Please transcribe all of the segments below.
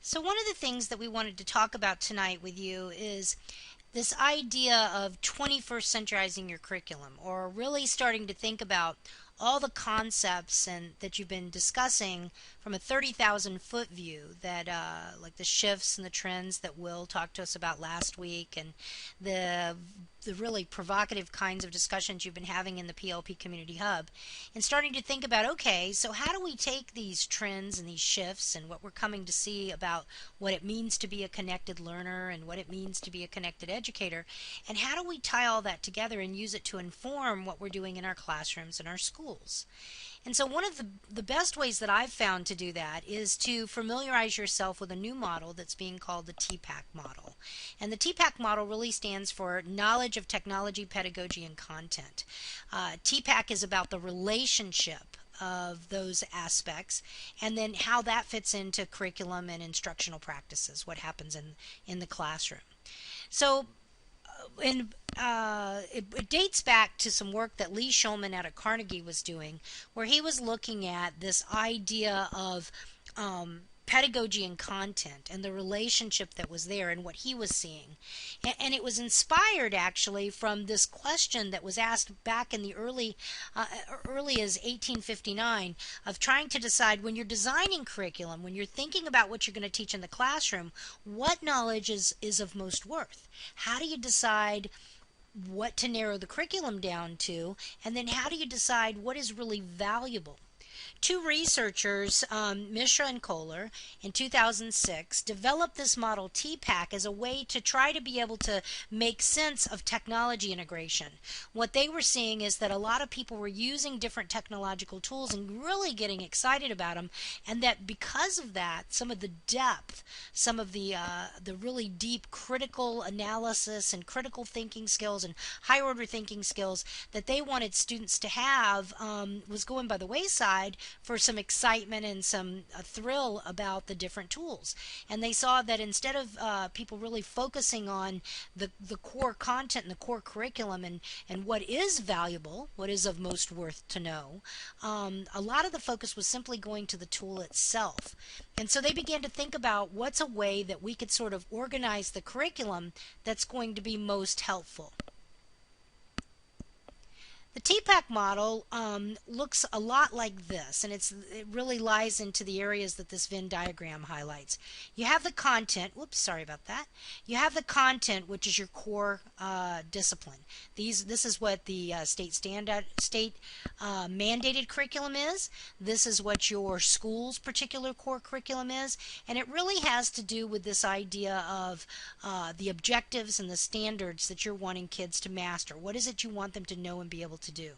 So one of the things that we wanted to talk about tonight with you is this idea of 21st centuryizing your curriculum, or really starting to think about all the concepts and that you've been discussing from a 30,000 foot view, that like the shifts and the trends that Will talked to us about last week, and the really provocative kinds of discussions you've been having in the PLP Community Hub, and starting to think about, okay, so how do we take these trends and these shifts and what we're coming to see about what it means to be a connected learner and what it means to be a connected educator, and how do we tie all that together and use it to inform what we're doing in our classrooms and our schools? And so one of the best ways that I've found to do that is to familiarize yourself with a new model that's being called the TPAC model. And the TPAC model really stands for Knowledge of Technology, Pedagogy, and Content. TPAC is about the relationship of those aspects, and then how that fits into curriculum and instructional practices, what happens in the classroom. So it dates back to some work that Lee Shulman out of Carnegie was doing, where he was looking at this idea of pedagogy and content and the relationship that was there and what he was seeing. And it was inspired actually from this question that was asked back in the early as 1859, of trying to decide, when you're designing curriculum, when you're thinking about what you're going to teach in the classroom, what knowledge is of most worth? How do you decide what to narrow the curriculum down to? And then how do you decide what is really valuable? Two researchers, Mishra and Kohler, in 2006, developed this model TPAC as a way to try to be able to make sense of technology integration. What they were seeing is that a lot of people were using different technological tools and really getting excited about them, and that because of that, some of the depth, some of the really deep critical analysis and critical thinking skills and higher order thinking skills that they wanted students to have was going by the wayside for some excitement and some thrill about the different tools. And they saw that instead of people really focusing on the core content and the core curriculum and what is valuable, what is of most worth to know, a lot of the focus was simply going to the tool itself. And so they began to think about what's a way that we could sort of organize the curriculum that's going to be most helpful. The TPAC model looks a lot like this, and it really lies into the areas that this Venn diagram highlights. You have the content, whoops, sorry about that. You have the content, which is your core discipline. This is what the state mandated curriculum is. This is what your school's particular core curriculum is, and it really has to do with this idea of the objectives and the standards that you're wanting kids to master. What is it you want them to know and be able to do?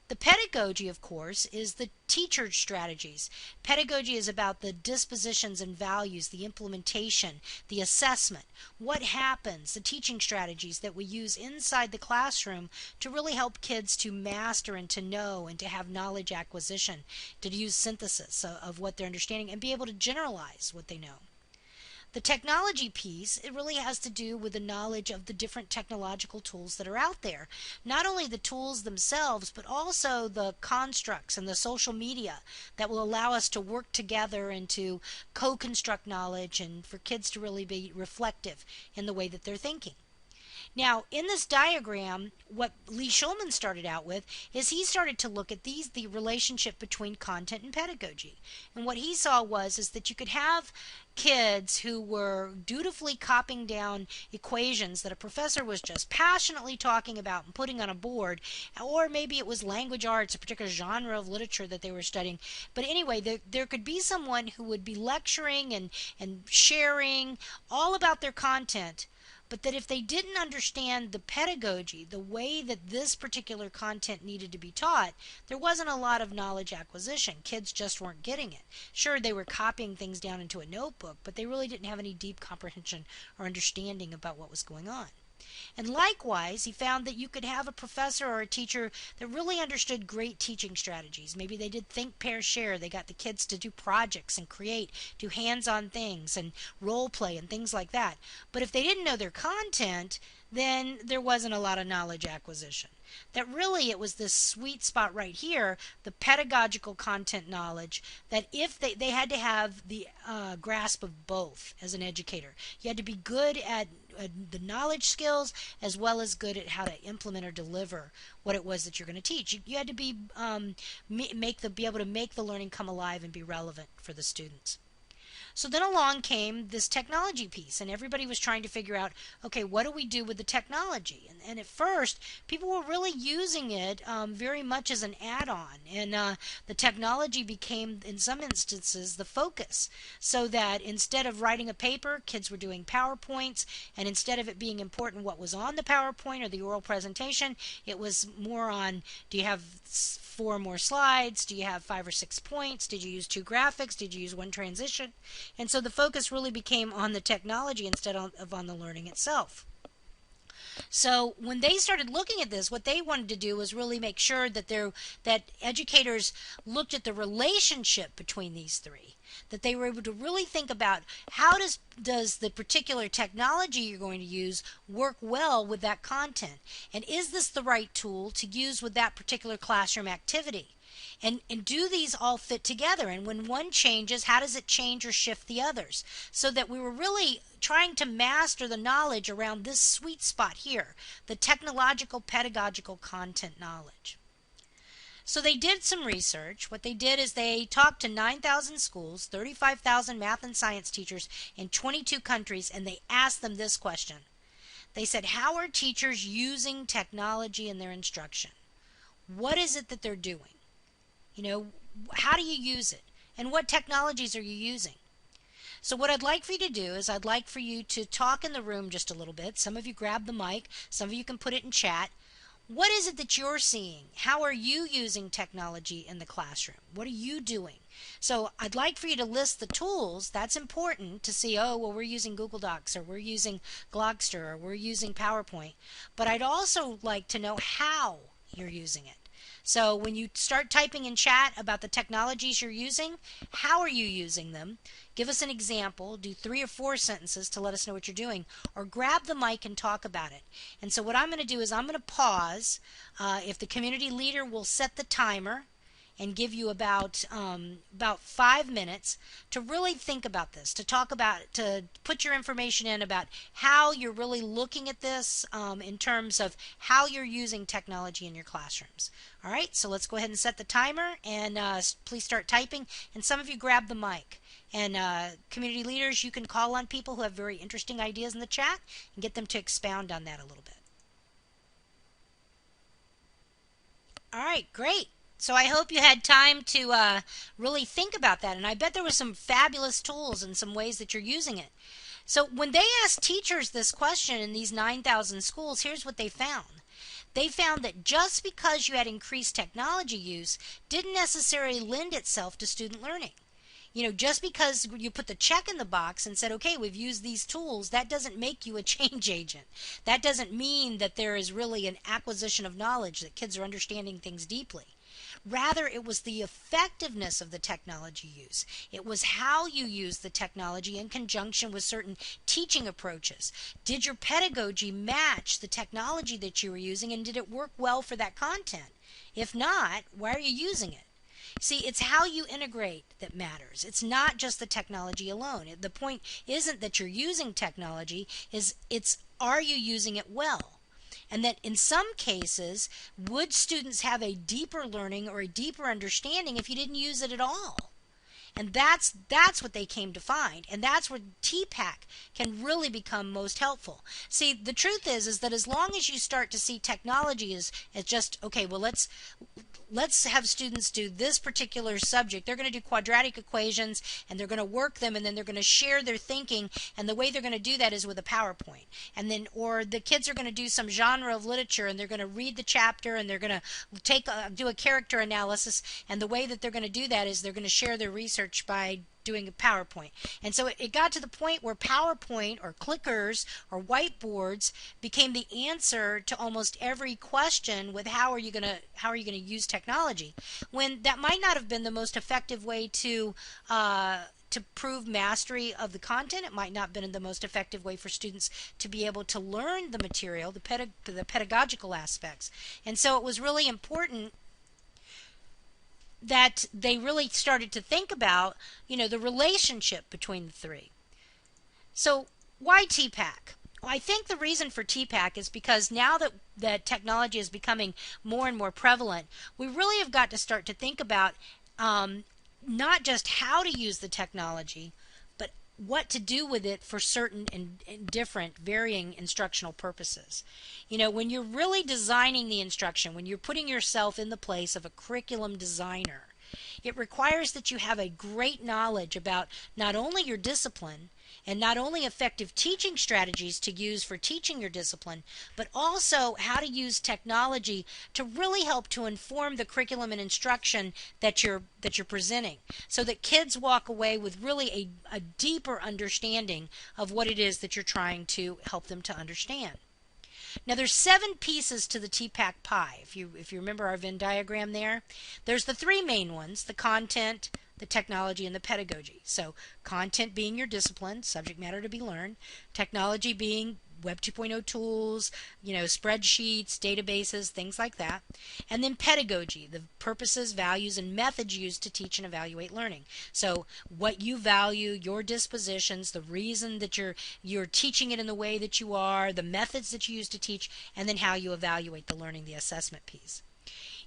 The pedagogy, of course, is the teacher strategies. Pedagogy is about the dispositions and values, the implementation, the assessment, what happens, the teaching strategies that we use inside the classroom to really help kids to master and to know and to have knowledge acquisition, to use synthesis of what they're understanding and be able to generalize what they know. The technology piece, it really has to do with the knowledge of the different technological tools that are out there. Not only the tools themselves, but also the constructs and the social media that will allow us to work together and to co-construct knowledge, and for kids to really be reflective in the way that they're thinking. Now, in this diagram, what Lee Shulman started out with is he started to look at the relationship between content and pedagogy. And what he saw is that you could have kids who were dutifully copying down equations that a professor was just passionately talking about and putting on a board, or maybe it was language arts, a particular genre of literature that they were studying. But anyway, there could be someone who would be lecturing and sharing all about their content, but that if they didn't understand the pedagogy, the way that this particular content needed to be taught, there wasn't a lot of knowledge acquisition. Kids just weren't getting it. Sure, they were copying things down into a notebook, but they really didn't have any deep comprehension or understanding about what was going on. And likewise, he found that you could have a professor or a teacher that really understood great teaching strategies. Maybe they did think, pair, share. They got the kids to do projects and create, do hands-on things and role play and things like that. But if they didn't know their content, then there wasn't a lot of knowledge acquisition. That really it was this sweet spot right here, the pedagogical content knowledge, that if they had to have the grasp of both as an educator. You had to be good at the knowledge skills as well as good at how to implement or deliver what it was that you're going to teach. You had to be be able to make the learning come alive and be relevant for the students. So then along came this technology piece, and everybody was trying to figure out, okay, what do we do with the technology? And at first, people were really using it very much as an add-on, and the technology became, in some instances, the focus, so that instead of writing a paper, kids were doing PowerPoints, and instead of it being important what was on the PowerPoint or the oral presentation, it was more on, do you have 4 more slides? Do you have 5 or 6 points? Did you use 2 graphics? Did you use 1 transition? And so the focus really became on the technology instead of on the learning itself. So when they started looking at this, what they wanted to do was really make sure that that educators looked at the relationship between these three, that they were able to really think about how does the particular technology you're going to use work well with that content, and is this the right tool to use with that particular classroom activity? And do these all fit together? And when one changes, how does it change or shift the others? So that we were really trying to master the knowledge around this sweet spot here, the technological pedagogical content knowledge. So they did some research. What they did is they talked to 9,000 schools, 35,000 math and science teachers in 22 countries, and they asked them this question. They said, how are teachers using technology in their instruction? What is it that they're doing? You know, how do you use it? And what technologies are you using? So what I'd like for you to do is I'd like for you to talk in the room just a little bit. Some of you grab the mic. Some of you can put it in chat. What is it that you're seeing? How are you using technology in the classroom? What are you doing? So I'd like for you to list the tools. That's important to see, oh, well, we're using Google Docs, or we're using Glogster, or we're using PowerPoint. But I'd also like to know how you're using it. So when you start typing in chat about the technologies you're using, how are you using them? Give us an example. Do 3 or 4 sentences to let us know what you're doing. Or grab the mic and talk about it. And so what I'm going to do is I'm going to pause. If the community leader will set the timer and give you about 5 minutes to really think about this, to talk about, to put your information in about how you're really looking at this in terms of how you're using technology in your classrooms. All right, so let's go ahead and set the timer, and please start typing. And some of you grab the mic. And community leaders, you can call on people who have very interesting ideas in the chat and get them to expound on that a little bit. All right, great. So I hope you had time to really think about that, and I bet there were some fabulous tools and some ways that you're using it. So when they asked teachers this question in these 9,000 schools, here's what they found. They found that just because you had increased technology use didn't necessarily lend itself to student learning. You know, just because you put the check in the box and said, okay, we've used these tools, that doesn't make you a change agent. That doesn't mean that there is really an acquisition of knowledge, that kids are understanding things deeply. Rather, it was the effectiveness of the technology use. It was how you use the technology in conjunction with certain teaching approaches. Did your pedagogy match the technology that you were using, and did it work well for that content? If not, why are you using it? See, it's how you integrate that matters. It's not just the technology alone. The point isn't that you're using technology, it's are you using it well? And that in some cases, would students have a deeper learning or a deeper understanding if you didn't use it at all? And that's what they came to find. And that's where TPAC can really become most helpful. See, the truth is that as long as you start to see technology as just, okay, well, let's have students do this particular subject. They're going to do quadratic equations, and they're going to work them, and then they're going to share their thinking, and the way they're going to do that is with a PowerPoint. And then, or the kids are going to do some genre of literature, and they're going to read the chapter, and they're going to do a character analysis, and the way that they're going to do that is they're going to share their research by doing a PowerPoint. And so it got to the point where PowerPoint or clickers or whiteboards became the answer to almost every question with how are you going to use technology, when that might not have been the most effective way to prove mastery of the content. It might not have been the most effective way for students to be able to learn the material, the pedagogical aspects. And so it was really important that they really started to think about, the relationship between the three. So why TPAC? Well, I think the reason for TPAC is because now that technology is becoming more and more prevalent, we really have got to start to think about not just how to use the technology, but what to do with it for certain and different varying instructional purposes. When you're really designing the instruction, when you're putting yourself in the place of a curriculum designer, it requires that you have a great knowledge about not only your discipline and not only effective teaching strategies to use for teaching your discipline, but also how to use technology to really help to inform the curriculum and instruction that you're presenting, so that kids walk away with really a deeper understanding of what it is that you're trying to help them to understand. Now there's 7 pieces to the TPAC pie. If you remember our Venn diagram there, there's the 3 main ones: the content, the technology, and the pedagogy. So content being your discipline, subject matter to be learned; technology being Web 2.0 tools, spreadsheets, databases, things like that; and then pedagogy, the purposes, values, and methods used to teach and evaluate learning. So what you value, your dispositions, the reason that you're teaching it in the way that you are, the methods that you use to teach, and then how you evaluate the learning, the assessment piece.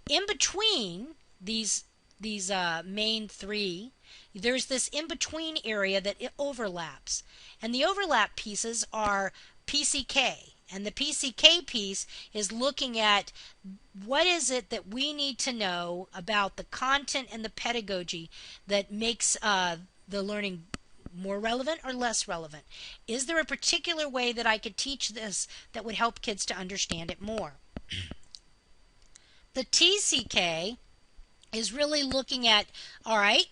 In between these main 3, there's this in-between area that it overlaps. And the overlap pieces are PCK. And the PCK piece is looking at what is it that we need to know about the content and the pedagogy that makes the learning more relevant or less relevant. Is there a particular way that I could teach this that would help kids to understand it more? The TCK is really looking at, all right,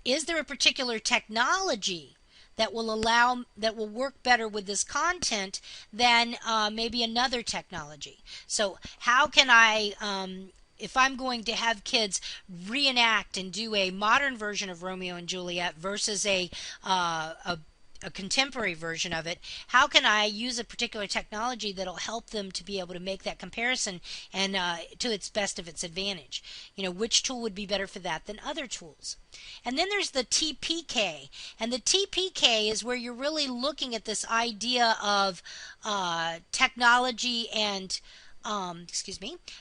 is there a particular technology that will work better with this content than maybe another technology? So how can I, if I'm going to have kids reenact and do a modern version of Romeo and Juliet versus a contemporary version of it, how can I use a particular technology that'll help them to be able to make that comparison and to its best of its advantage? Which tool would be better for that than other tools? And then there's the TPK, and the TPK is where you're really looking at this idea of technology and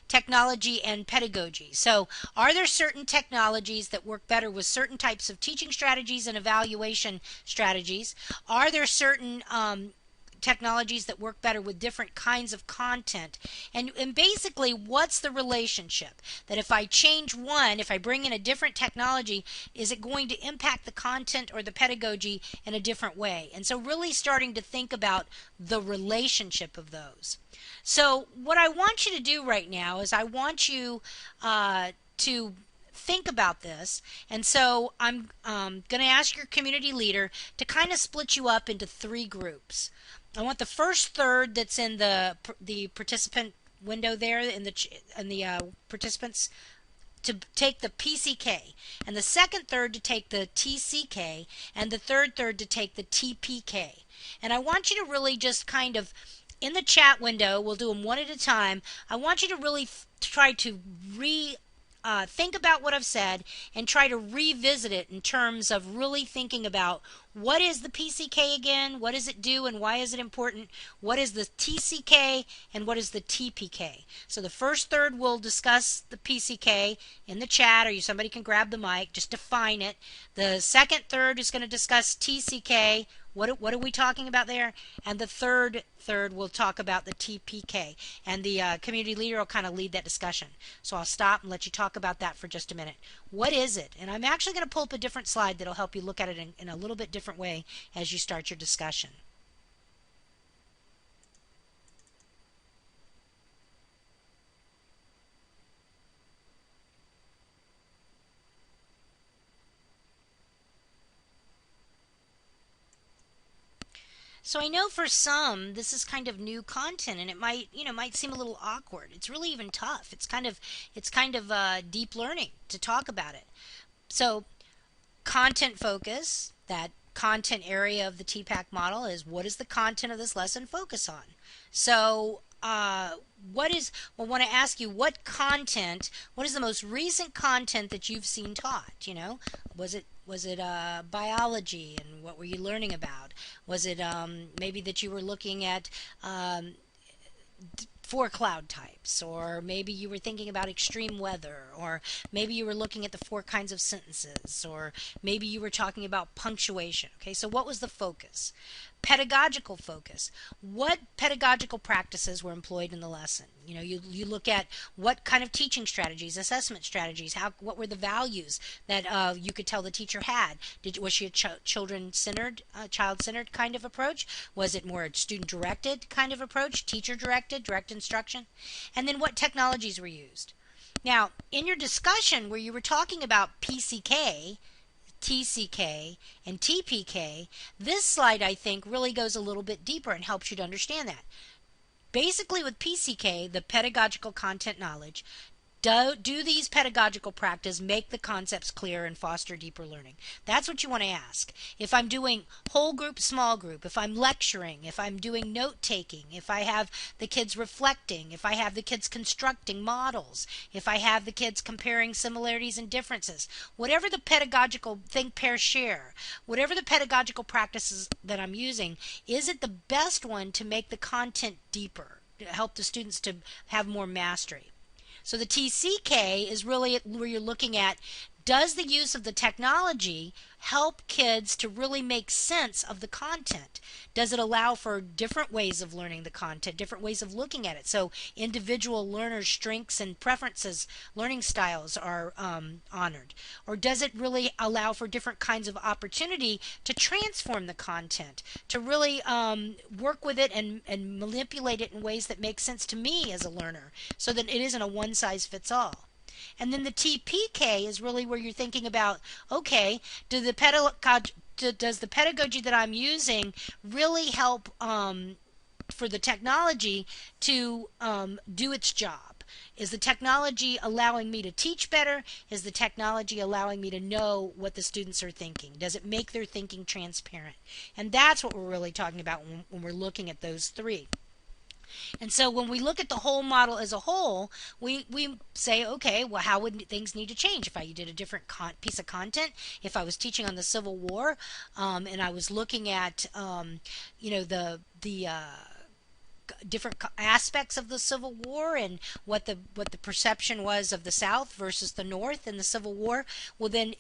technology and pedagogy. So are there certain technologies that work better with certain types of teaching strategies and evaluation strategies? Are there certain technologies that work better with different kinds of content? And basically, what's the relationship? That if I change one, if I bring in a different technology, is it going to impact the content or the pedagogy in a different way? And so really starting to think about the relationship of those. So what I want you to do right now is I want you to think about this. And so I'm going to ask your community leader to kind of split you up into 3 groups. I want the first third that's in the participant window there in the participants to take the PCK, and the second third to take the TCK, and the third third to take the TPK. And I want you to really just kind of, in the chat window, we'll do them one at a time, I want you to really try to think about what I've said and try to revisit it in terms of really thinking about what is the PCK again, what does it do, and why is it important, what is the TCK, and what is the TPK. So the first third will discuss the PCK in the chat, or somebody can grab the mic, just define it. The second third is going to discuss TCK. What are we talking about there? And the third will talk about the TPK. And the community leader will kind of lead that discussion. So I'll stop and let you talk about that for just a minute. What is it? And I'm actually going to pull up a different slide that'll help you look at it in a little bit different way as you start your discussion. So I know for some this is kind of new content, and it might, might seem a little awkward. It's really even tough. It's kind of deep learning to talk about it. So content focus, that content area of the TPAC model, is what is the content of this lesson focus on? So I want to ask you what is the most recent content that you've seen taught? Was it biology, and what were you learning about? Was it maybe that you were looking at four cloud types, or maybe you were thinking about extreme weather, or maybe you were looking at the four kinds of sentences, or maybe you were talking about punctuation. Okay, so what was the focus? Pedagogical focus. What pedagogical practices were employed in the lesson? You look at what kind of teaching strategies, assessment strategies, what were the values that you could tell the teacher had? Was she a child-centered kind of approach? Was it more a student-directed kind of approach, teacher-directed, direct instruction? And then what technologies were used? Now, in your discussion where you were talking about PCK, TCK, and TPK, this slide, I think, really goes a little bit deeper and helps you to understand that. Basically, with PCK, the pedagogical content knowledge, do these pedagogical practices make the concepts clear and foster deeper learning? That's what you want to ask. If I'm doing whole group, small group, if I'm lecturing, if I'm doing note taking, if I have the kids reflecting, if I have the kids constructing models, if I have the kids comparing similarities and differences, whatever the pedagogical think, pair, share, whatever the pedagogical practices that I'm using, is it the best one to make the content deeper, to help the students to have more mastery? So the TCK is really where you're looking at, does the use of the technology help kids to really make sense of the content? Does it allow for different ways of learning the content, different ways of looking at it? So individual learners' strengths and preferences, learning styles are honored. Or does it really allow for different kinds of opportunity to transform the content, to really work with it and manipulate it in ways that make sense to me as a learner, so that it isn't a one-size-fits-all? And then the TPK is really where you're thinking about, okay, does the pedagogy that I'm using really help for the technology to do its job? Is the technology allowing me to teach better? Is the technology allowing me to know what the students are thinking? Does it make their thinking transparent? And that's what we're really talking about when we're looking at those three. And so when we look at the whole model as a whole, we say, okay, well, how would things need to change if I did a different piece of content? If I was teaching on the Civil War, and I was looking at, the different aspects of the Civil War, and what the perception was of the South versus the North in the Civil War, well, then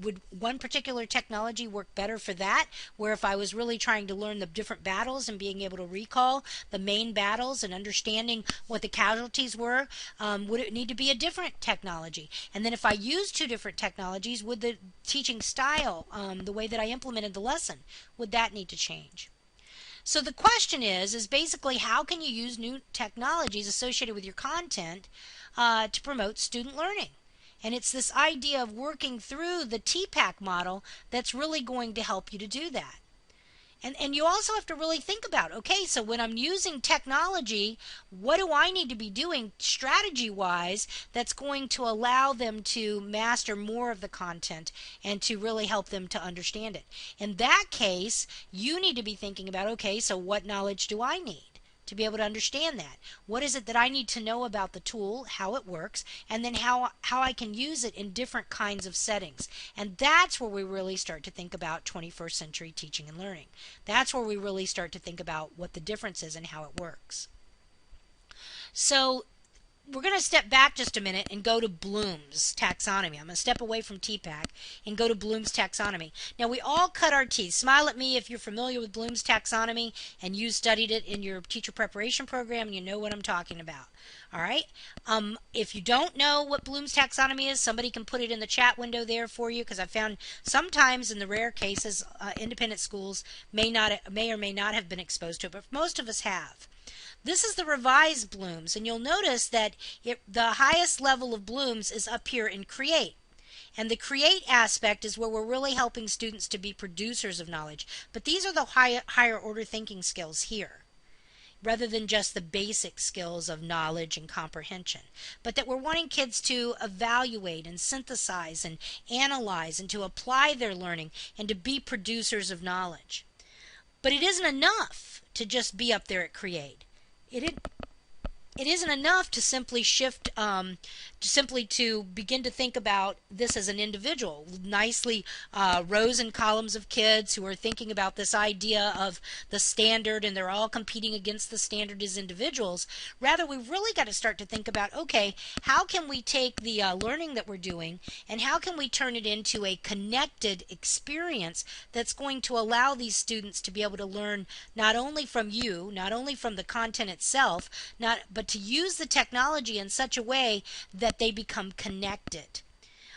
would one particular technology work better for that? Where if I was really trying to learn the different battles and being able to recall the main battles and understanding what the casualties were, would it need to be a different technology? And then if I used two different technologies, would the teaching style, the way that I implemented the lesson, would that need to change? So the question is basically, how can you use new technologies associated with your content to promote student learning? And it's this idea of working through the TPAC model that's really going to help you to do that. And you also have to really think about, okay, so when I'm using technology, what do I need to be doing strategy-wise that's going to allow them to master more of the content and to really help them to understand it? In that case, you need to be thinking about, okay, so what knowledge do I need to be able to understand that? What is it that I need to know about the tool, how it works, and then how I can use it in different kinds of settings? And that's where we really start to think about 21st century teaching and learning. That's where we really start to think about what the difference is and how it works. So we're going to step back just a minute and go to Bloom's taxonomy. I'm going to step away from TPAC and go to Bloom's taxonomy. Now, we all cut our teeth. Smile at me if you're familiar with Bloom's taxonomy and you studied it in your teacher preparation program and you know what I'm talking about. All right. If you don't know what Bloom's taxonomy is, somebody can put it in the chat window there for you, because I found sometimes in the rare cases, independent schools may or may not have been exposed to it, but most of us have. This is the revised Bloom's, and you'll notice that the highest level of Bloom's is up here in Create. And the create aspect is where we're really helping students to be producers of knowledge. But these are the higher order thinking skills here, rather than just the basic skills of knowledge and comprehension. But that we're wanting kids to evaluate and synthesize and analyze and to apply their learning and to be producers of knowledge. But it isn't enough to just be up there at create. It isn't enough to simply shift, simply to begin to think about this as an individual. Nicely rows and columns of kids who are thinking about this idea of the standard, and they're all competing against the standard as individuals. Rather, we've really got to start to think about, okay, how can we take the learning that we're doing, and how can we turn it into a connected experience that's going to allow these students to be able to learn not only from you, not only from the content itself, but to use the technology in such a way that they become connected.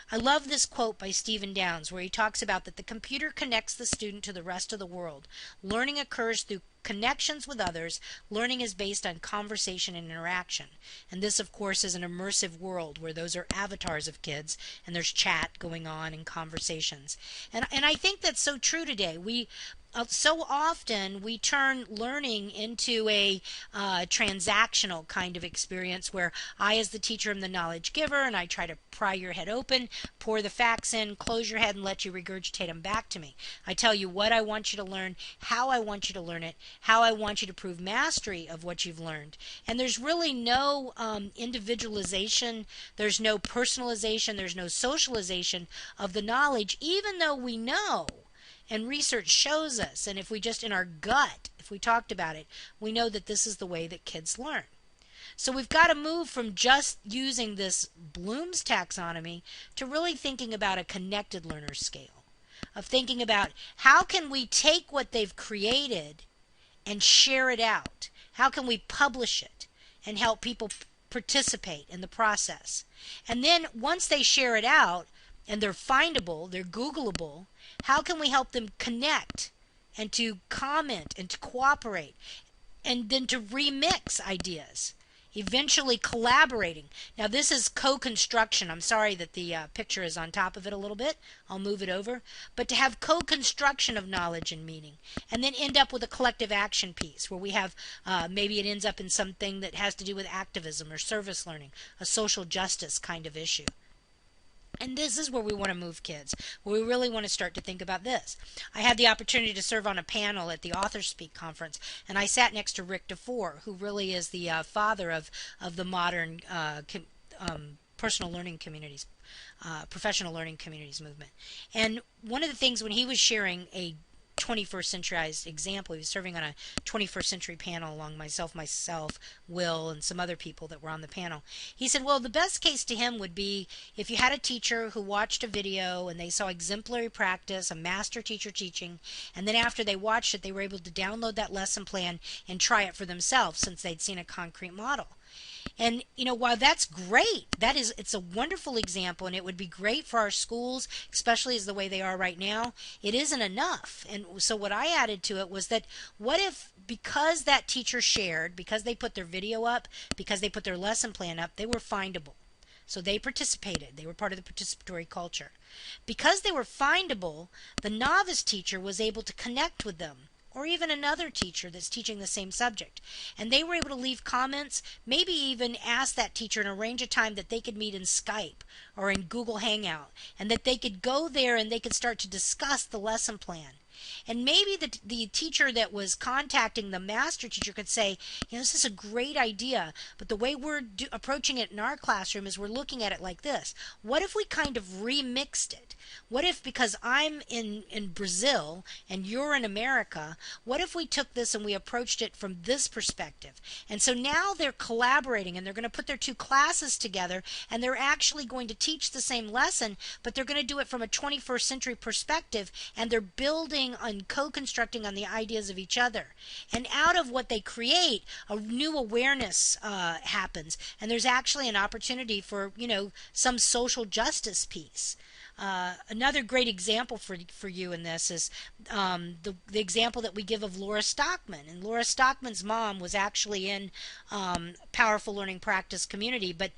I love this quote by Stephen Downes where he talks about that the computer connects the student to the rest of the world. Learning occurs through connections with others. Learning is based on conversation and interaction. And this, of course, is an immersive world where those are avatars of kids and there's chat going on and conversations. And I think that's so true today. So often we turn learning into a transactional kind of experience where I, as the teacher, am the knowledge giver, and I try to pry your head open, pour the facts in, close your head, and let you regurgitate them back to me. I tell you what I want you to learn, how I want you to learn it, how I want you to prove mastery of what you've learned. And there's really no individualization, there's no personalization, there's no socialization of the knowledge, even though we know, and research shows us, and if we just in our gut, if we talked about it, we know that this is the way that kids learn. So we've got to move from just using this Bloom's taxonomy to really thinking about a connected learner scale, of thinking about how can we take what they've created and share it out? How can we publish it and help people participate in the process? And then once they share it out and they're findable, they're Googleable, how can we help them connect and to comment and to cooperate and then to remix ideas, eventually collaborating? Now this is co-construction. I'm sorry that the picture is on top of it a little bit. I'll move it over. But to have co-construction of knowledge and meaning, and then end up with a collective action piece where we have maybe it ends up in something that has to do with activism or service learning, a social justice kind of issue. And this is where we want to move kids, where we really want to start to think about this. I had the opportunity to serve on a panel at the Authors Speak conference, and I sat next to Rick DeFore, who really is the father of the modern personal learning communities, professional learning communities movement. And one of the things when he was sharing a 21st centuryized example, he was serving on a 21st century panel along myself, Will, and some other people that were on the panel. He said, well, the best case to him would be if you had a teacher who watched a video and they saw exemplary practice, a master teacher teaching, and then after they watched it, they were able to download that lesson plan and try it for themselves since they'd seen a concrete model. And while that's great, it's a wonderful example, and it would be great for our schools, especially as the way they are right now, it isn't enough. And so what I added to it was that what if, because that teacher shared, because they put their video up, because they put their lesson plan up, they were findable. So they participated. They were part of the participatory culture. Because they were findable, the novice teacher was able to connect with them, or even another teacher that's teaching the same subject. And they were able to leave comments, maybe even ask that teacher and arrange a time that they could meet in Skype or in Google Hangout, and that they could go there and they could start to discuss the lesson plan. And maybe the teacher that was contacting the master teacher could say, this is a great idea, but the way we're approaching it in our classroom is we're looking at it like this. What if we kind of remixed it? What if, because I'm in Brazil and you're in America, what if we took this and we approached it from this perspective? And so now they're collaborating and they're going to put their two classes together and they're actually going to teach the same lesson, but they're going to do it from a 21st century perspective, and they're building and co-constructing on the ideas of each other. And out of what they create, a new awareness happens, and there's actually an opportunity for some social justice piece. Another great example for you in this is the example that we give of Laura Stockman. And Laura Stockman's mom was actually in Powerful Learning Practice community, but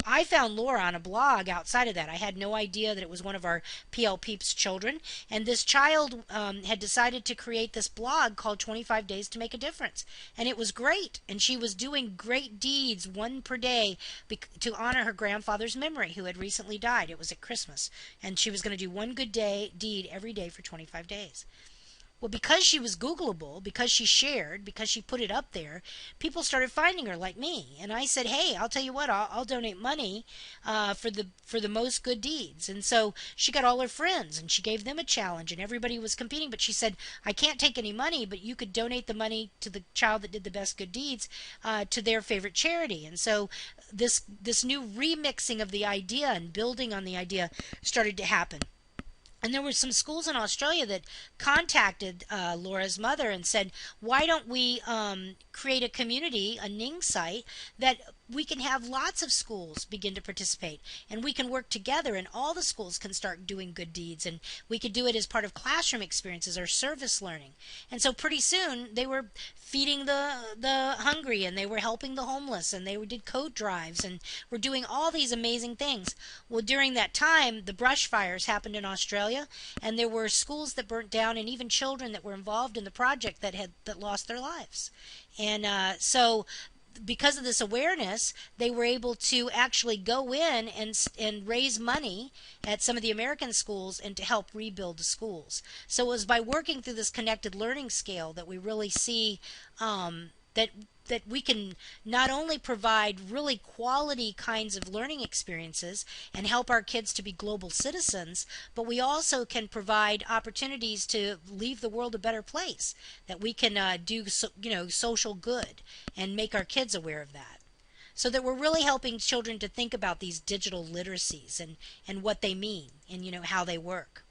I found Laura on a blog outside of that. I had no idea that it was one of our PL Peeps children. And this child had decided to create this blog called 25 Days to Make a Difference. And it was great. And she was doing great deeds, one per day, to honor her grandfather's memory, who had recently died. It was at Christmas. And she was going to do one good deed every day for 25 days. Well, because she was Googleable, because she shared, because she put it up there, people started finding her like me. And I said, hey, I'll tell you what, I'll donate money for the most good deeds. And so she got all her friends and she gave them a challenge and everybody was competing. But she said, I can't take any money, but you could donate the money to the child that did the best good deeds to their favorite charity. And so this new remixing of the idea and building on the idea started to happen. And there were some schools in Australia that contacted Laura's mother and said, why don't we create a community, a Ning site, that we can have lots of schools begin to participate and we can work together and all the schools can start doing good deeds and we could do it as part of classroom experiences or service learning. And so pretty soon they were feeding the hungry and they were helping the homeless and they did coat drives and were doing all these amazing things. Well, during that time, the brush fires happened in Australia and there were schools that burnt down and even children that were involved in the project that lost their lives. And so because of this awareness, they were able to actually go in and raise money at some of the American schools and to help rebuild the schools. So it was by working through this connected learning scale that we really see that we can not only provide really quality kinds of learning experiences and help our kids to be global citizens, but we also can provide opportunities to leave the world a better place, that we can do social good and make our kids aware of that. So that we're really helping children to think about these digital literacies and what they mean and how they work.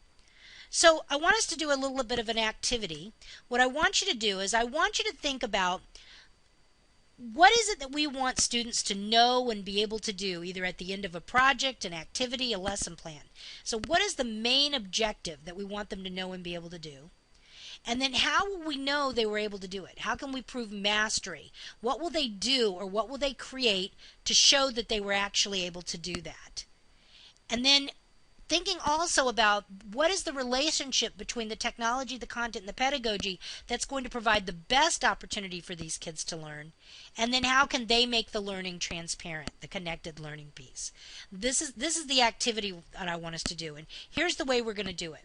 So I want us to do a little bit of an activity. What I want you to do is I want you to think about what is it that we want students to know and be able to do, either at the end of a project, an activity, a lesson plan. So what is the main objective that we want them to know and be able to do? And then how will we know they were able to do it? How can we prove mastery? What will they do or what will they create to show that they were actually able to do that? And then thinking also about what is the relationship between the technology, the content, and the pedagogy that's going to provide the best opportunity for these kids to learn, and then how can they make the learning transparent, the connected learning piece. This is the activity that I want us to do, and here's the way we're going to do it.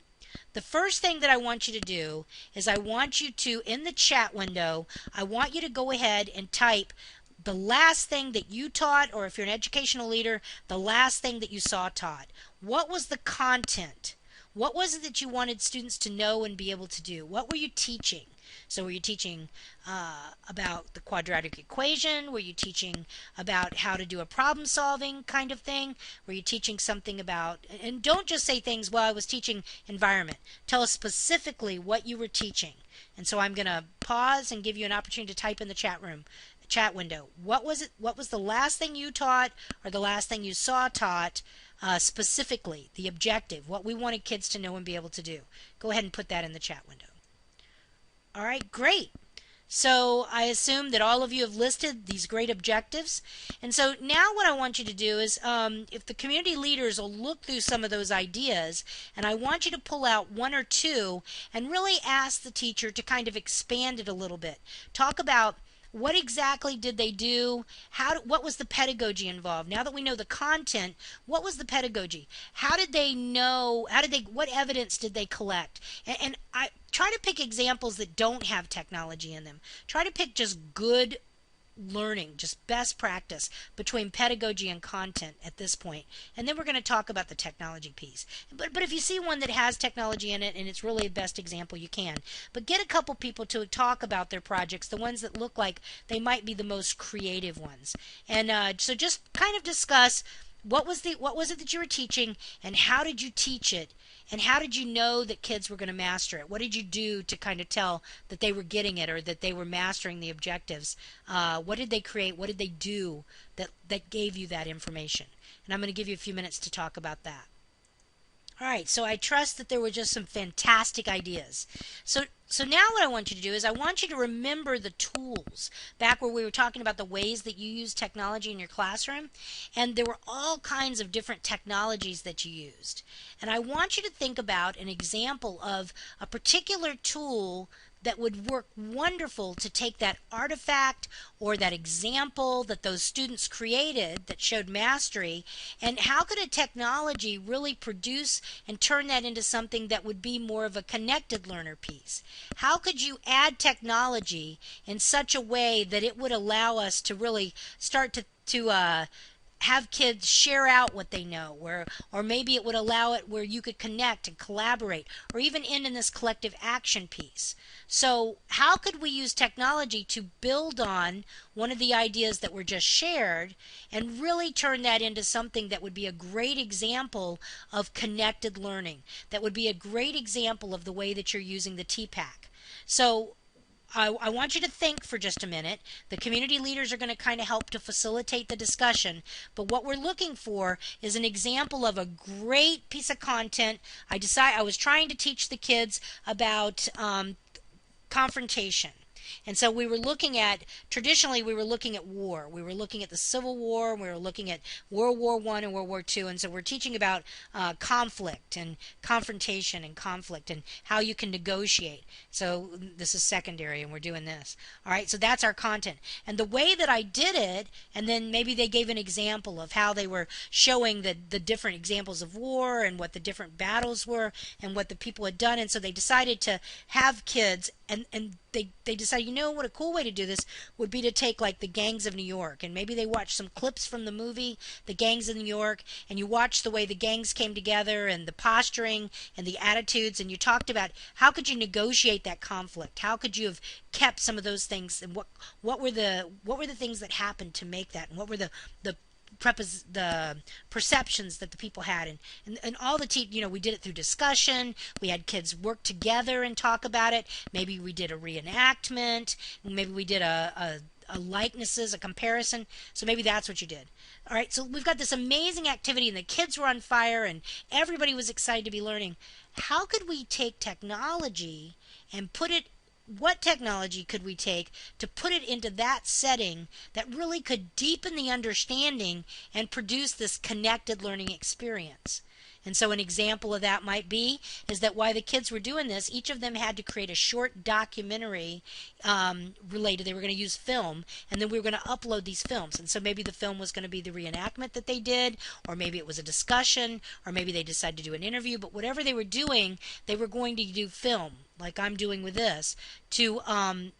The first thing that I want you to do is I want you to, in the chat window, I want you to go ahead and type the last thing that you taught, or if you're an educational leader, the last thing that you saw taught. What was the content? What was it that you wanted students to know and be able to do? What were you teaching? So were you teaching about the quadratic equation? Were you teaching about how to do a problem solving kind of thing? Were you teaching something about, and don't just say things, well, I was teaching environment. Tell us specifically what you were teaching. And so I'm going to pause and give you an opportunity to type in the chat window. What was it? What was the last thing you taught or the last thing you saw taught? Specifically, the objective, what we wanted kids to know and be able to do. Go ahead and put that in the chat window. All right, great. So I assume that all of you have listed these great objectives. And so now what I want you to do is, if the community leaders will look through some of those ideas, and I want you to pull out one or two and really ask the teacher to kind of expand it a little bit. Talk about what exactly did they do? What was the pedagogy involved? Now that we know the content, what was the pedagogy? How did they know? What evidence did they collect? And I try to pick examples that don't have technology in them. Try to pick just good learning, just best practice between pedagogy and content at this point. And then we're going to talk about the technology piece. But if you see one that has technology in it and it's really the best example, you can. But get a couple people to talk about their projects, the ones that look like they might be the most creative ones. And so just kind of discuss what was it that you were teaching and how did you teach it? And how did you know that kids were going to master it? What did you do to kind of tell that they were getting it or that they were mastering the objectives? What did they create? What did they do that gave you that information? And I'm going to give you a few minutes to talk about that. All right, so I trust that there were just some fantastic ideas. So now what I want you to do is I want you to remember the tools back where we were talking about the ways that you use technology in your classroom, and there were all kinds of different technologies that you used. And I want you to think about an example of a particular tool that would work wonderful to take that artifact or that example that those students created that showed mastery, and how could a technology really produce and turn that into something that would be more of a connected learner piece? How could you add technology in such a way that it would allow us to really start to have kids share out what they know, or maybe it would allow it where you could connect and collaborate, or even end in this collective action piece. So how could we use technology to build on one of the ideas that were just shared and really turn that into something that would be a great example of connected learning, that would be a great example of the way that you're using the TPAC? So I want you to think for just a minute. The community leaders are going to kind of help to facilitate the discussion, but what we're looking for is an example of a great piece of content. I was trying to teach the kids about confrontation. And so traditionally we were looking at war. We were looking at the Civil War, we were looking at World War I and World War II. And so we're teaching about conflict and confrontation and conflict and how you can negotiate. So this is secondary and we're doing this. All right, so that's our content. And the way that I did it, and then maybe they gave an example of how they were showing the different examples of war and what the different battles were and what the people had done. And so they decided to have kids, and they decided, what a cool way to do this would be to take like the Gangs of New York, and maybe they watched some clips from the movie The Gangs of New York, and you watched the way the gangs came together and the posturing and the attitudes, and you talked about how could you negotiate that conflict, how could you have kept some of those things, and what were the things that happened to make that, and what were the perceptions that the people had, and all we did it through discussion. We had kids work together and talk about it. Maybe we did a reenactment, maybe we did a likenesses, a comparison. So maybe that's what you did. All right, so we've got this amazing activity and the kids were on fire and everybody was excited to be learning. How could we take technology and what technology could we take to put it into that setting that really could deepen the understanding and produce this connected learning experience? And so an example of that might be is that while the kids were doing this, each of them had to create a short documentary related. They were going to use film, and then we were going to upload these films. And so maybe the film was going to be the reenactment that they did, or maybe it was a discussion, or maybe they decided to do an interview. But whatever they were doing, they were going to do film, like I'm doing with this, to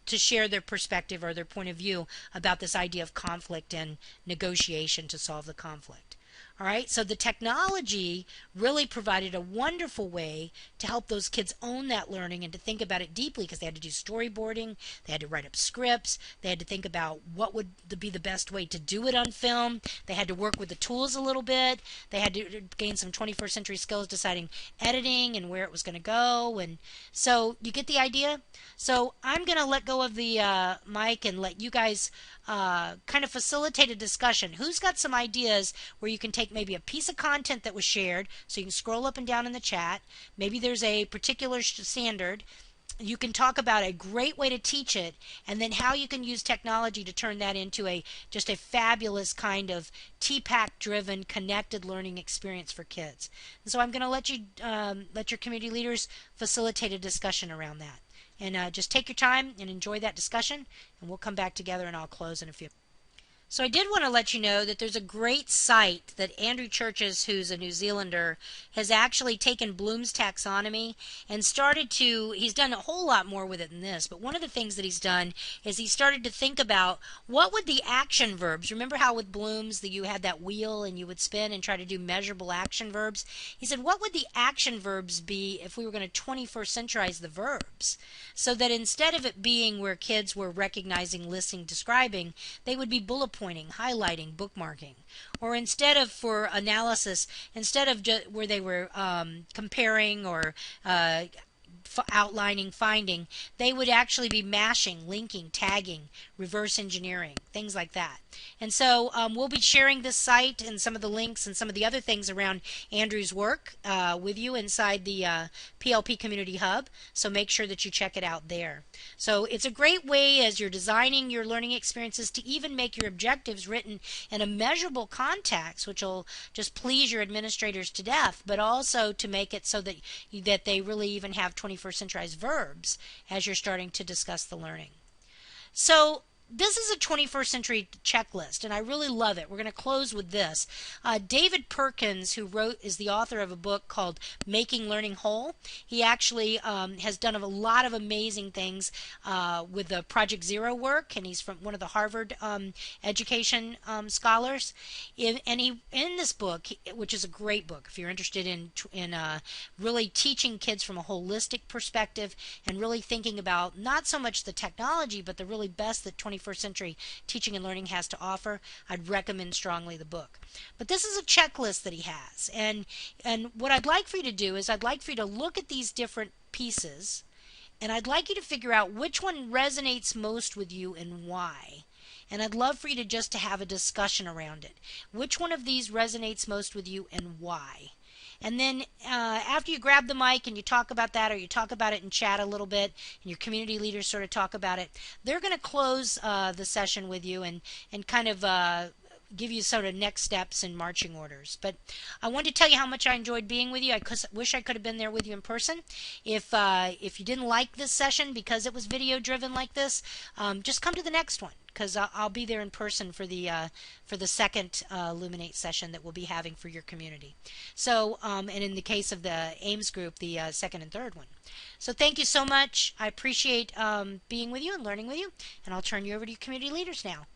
share their perspective or their point of view about this idea of conflict and negotiation to solve the conflict. All right, so the technology really provided a wonderful way to help those kids own that learning and to think about it deeply, because they had to do storyboarding, they had to write up scripts, they had to think about what would be the best way to do it on film, they had to work with the tools a little bit, they had to gain some 21st century skills deciding editing and where it was going to go. And so you get the idea? So I'm going to let go of the mic and let you guys kind of facilitate a discussion. Who's got some ideas where you can take maybe a piece of content that was shared, so you can scroll up and down in the chat. Maybe there's a particular standard. You can talk about a great way to teach it, and then how you can use technology to turn that into just a fabulous kind of TPAC driven connected learning experience for kids. And so I'm going to let you let your community leaders facilitate a discussion around that. And just take your time and enjoy that discussion, and we'll come back together and I'll close in a few. So I did want to let you know that there's a great site that Andrew Churches, who's a New Zealander, has actually taken Bloom's taxonomy and he's done a whole lot more with it than this, but one of the things that he's done is he started to think about what would the action verbs, remember how with Bloom's you had that wheel and you would spin and try to do measurable action verbs? He said, what would the action verbs be if we were going to 21st centuryize the verbs? So that instead of it being where kids were recognizing, listening, describing, they would be bullet pointing, highlighting, bookmarking. Or instead of, for analysis, instead of where they were comparing or outlining, finding, they would actually be mashing, linking, tagging, reverse engineering. things like that. And so we'll be sharing this site and some of the links and some of the other things around Andrew's work with you inside the PLP Community Hub. So make sure that you check it out there. So it's a great way as you're designing your learning experiences to even make your objectives written in a measurable context, which will just please your administrators to death, but also to make it so that they really even have 21st centuryized verbs as you're starting to discuss the learning. So this is a 21st century checklist, and I really love it. We're going to close with this. David Perkins, who is the author of a book called Making Learning Whole. He actually has done a lot of amazing things with the Project Zero work, and he's from one of the Harvard education scholars. In this book, which is a great book if you're interested in really teaching kids from a holistic perspective and really thinking about not so much the technology, but the really best that 21st century teaching and learning has to offer, I'd recommend strongly the book. But this is a checklist that he has, and what I'd like for you to do is I'd like for you to look at these different pieces, and I'd like you to figure out which one resonates most with you and why. And I'd love for you to have a discussion around it. Which one of these resonates most with you and why? And then after you grab the mic and you talk about that, or you talk about it in chat a little bit, and your community leaders sort of talk about it, they're going to close the session with you and kind of give you sort of next steps and marching orders. But I wanted to tell you how much I enjoyed being with you. I wish I could have been there with you in person. If you didn't like this session because it was video driven like this, just come to the next one, because I'll be there in person for the second Illuminate session that we'll be having for your community. So, and in the case of the Ames group, the second and third one. So thank you so much. I appreciate being with you and learning with you, and I'll turn you over to your community leaders now.